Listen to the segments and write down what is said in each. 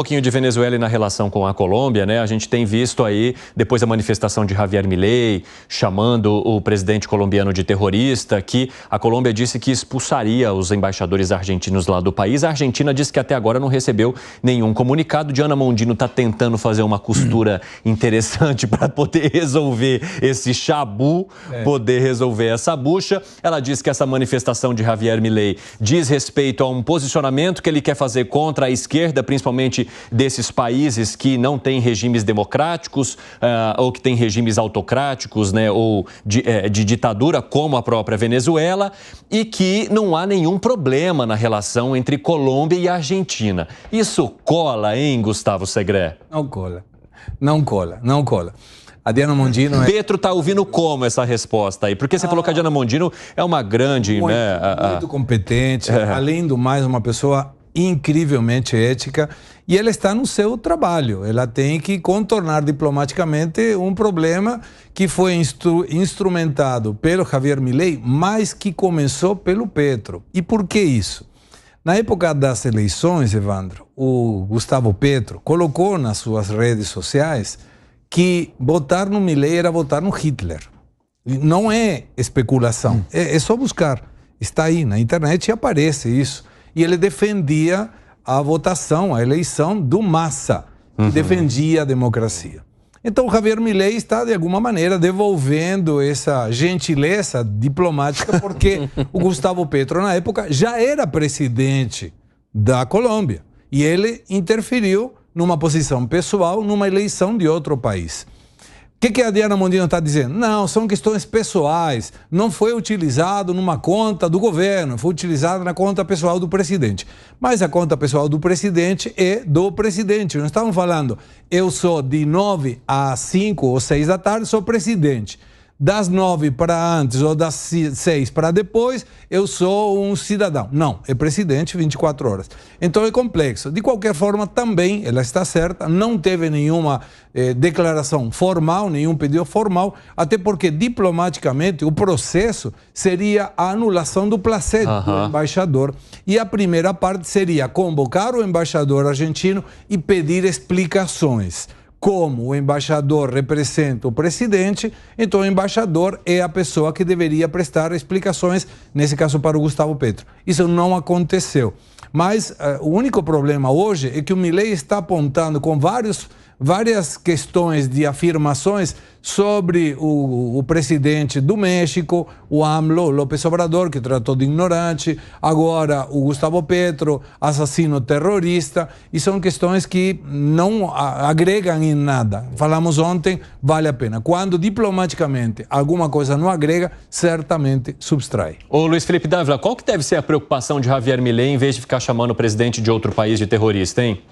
Um pouquinho de Venezuela e na relação com a Colômbia, né? A gente tem visto aí, depois da manifestação de Javier Milei, chamando o presidente colombiano de terrorista, que a Colômbia disse que expulsaria os embaixadores argentinos lá do país. A Argentina disse que até agora não recebeu nenhum comunicado. Diana Mondino está tentando fazer uma costura interessante para poder resolver esse chabu, poder resolver essa bucha. Ela disse que essa manifestação de Javier Milei diz respeito a um posicionamento que ele quer fazer contra a esquerda, principalmente desses países que não têm regimes democráticos ou que têm regimes autocráticos, né, ou de ditadura, como a própria Venezuela, e que não há nenhum problema na relação entre Colômbia e Argentina. Isso cola, hein, Gustavo Segré? Não cola. Não cola, não cola. A Diana Mondino Petro está ouvindo como essa resposta aí? Porque você falou que a Diana Mondino é uma grande... Muito competente, além do mais, uma pessoa incrivelmente ética, e ela está no seu trabalho. Ela tem que contornar diplomaticamente um problema que foi instrumentado pelo Javier Milei, mas que começou pelo Petro. E por que isso? Na época das eleições, Evandro, o Gustavo Petro colocou nas suas redes sociais que votar no Milei era votar no Hitler. Não é especulação, é só buscar. Está aí na internet e aparece isso. E ele defendia a votação, a eleição do Massa, que defendia a democracia. Então, o Javier Milei está, de alguma maneira, devolvendo essa gentileza diplomática, porque o Gustavo Petro, na época, já era presidente da Colômbia. E ele interferiu numa posição pessoal, numa eleição de outro país. O que a Diana Mondino está dizendo? Não, são questões pessoais. Não foi utilizado numa conta do governo, foi utilizado na conta pessoal do presidente. Mas a conta pessoal do presidente é do presidente. Nós estamos falando, eu sou de 9 às 5 ou 6 da tarde, sou presidente. Das 9 para antes ou das 6 para depois, eu sou um cidadão. Não, é presidente 24 horas. Então é complexo. De qualquer forma, também, ela está certa, não teve nenhuma declaração formal, nenhum pedido formal, até porque diplomaticamente o processo seria a anulação do placet do embaixador. E a primeira parte seria convocar o embaixador argentino e pedir explicações. Como o embaixador representa o presidente, então o embaixador é a pessoa que deveria prestar explicações, nesse caso para o Gustavo Petro. Isso não aconteceu. Mas o único problema hoje é que o Milei está apontando com várias questões de afirmações sobre o presidente do México, o AMLO, López Obrador, que tratou de ignorante, agora o Gustavo Petro, assassino terrorista, e são questões que não agregam em nada. Falamos ontem, vale a pena. Quando diplomaticamente alguma coisa não agrega, certamente subtrai. Ô Luiz Felipe Dávila, qual que deve ser a preocupação de Javier Milei em vez de ficar chamando o presidente de outro país de terrorista, hein?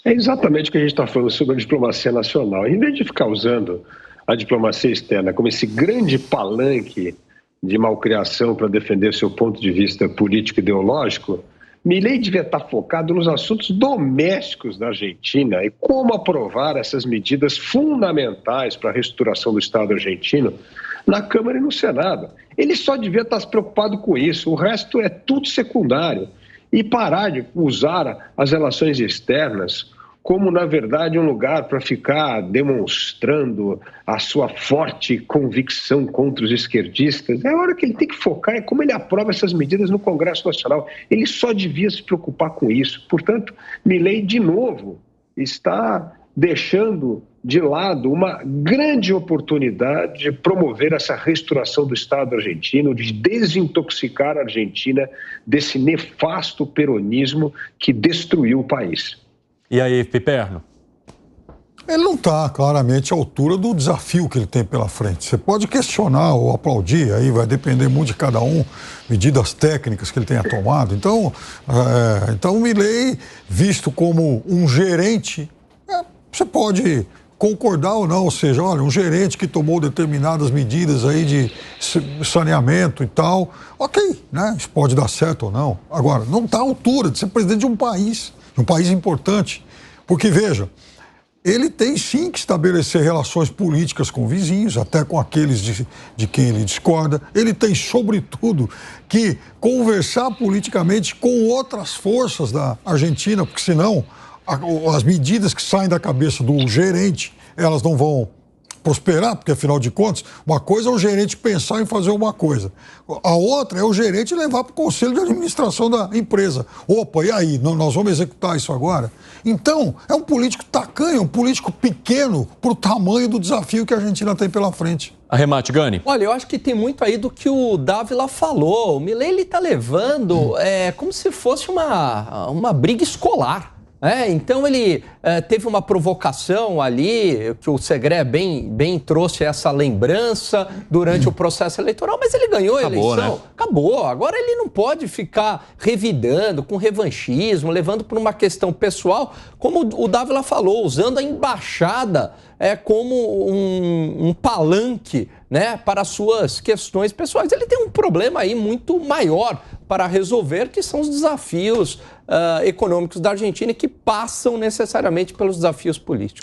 É exatamente o que a gente está falando sobre a diplomacia nacional. Em vez de ficar usando a diplomacia externa como esse grande palanque de malcriação para defender seu ponto de vista político e ideológico, Milei devia estar focado nos assuntos domésticos da Argentina e como aprovar essas medidas fundamentais para a reestruturação do Estado argentino na Câmara e no Senado. Ele só devia estar se preocupado com isso, o resto é tudo secundário. E parar de usar as relações externas como, na verdade, um lugar para ficar demonstrando a sua forte convicção contra os esquerdistas. É a hora que ele tem que focar em como ele aprova essas medidas no Congresso Nacional. Ele só devia se preocupar com isso. Portanto, Milei, de novo, está deixando de lado uma grande oportunidade de promover essa restauração do Estado argentino, de desintoxicar a Argentina desse nefasto peronismo que destruiu o país. E aí, Piperno? Ele não está claramente à altura do desafio que ele tem pela frente. Você pode questionar ou aplaudir, aí vai depender muito de cada um, medidas técnicas que ele tenha tomado. Então o Milei, visto como um gerente, você pode concordar ou não, ou seja, olha, um gerente que tomou determinadas medidas aí de saneamento e tal, ok, né? Isso pode dar certo ou não. Agora, não está à altura de ser presidente de um país importante, porque, veja, ele tem sim que estabelecer relações políticas com vizinhos, até com aqueles de quem ele discorda. Ele tem, sobretudo, que conversar politicamente com outras forças da Argentina, porque senão as medidas que saem da cabeça do gerente, elas não vão prosperar, porque afinal de contas, uma coisa é o gerente pensar em fazer uma coisa, a outra é o gerente levar para o conselho de administração da empresa. Opa, e aí, nós vamos executar isso agora? Então, é um político tacanho, um político pequeno para o tamanho do desafio que a Argentina tem pela frente. Arremate, Gani. Olha, eu acho que tem muito aí do que o Dávila falou. O Milei, ele está levando como se fosse uma briga escolar. Então ele teve uma provocação ali, que o Segré bem trouxe essa lembrança durante o processo eleitoral, mas ele ganhou a eleição. Né? Acabou. Agora ele não pode ficar revidando, com revanchismo, levando por uma questão pessoal, como o Dávila falou, usando a embaixada como um palanque, né, para suas questões pessoais. Ele tem um problema aí muito maior para resolver, que são os desafios econômicos da Argentina, que passam necessariamente pelos desafios políticos.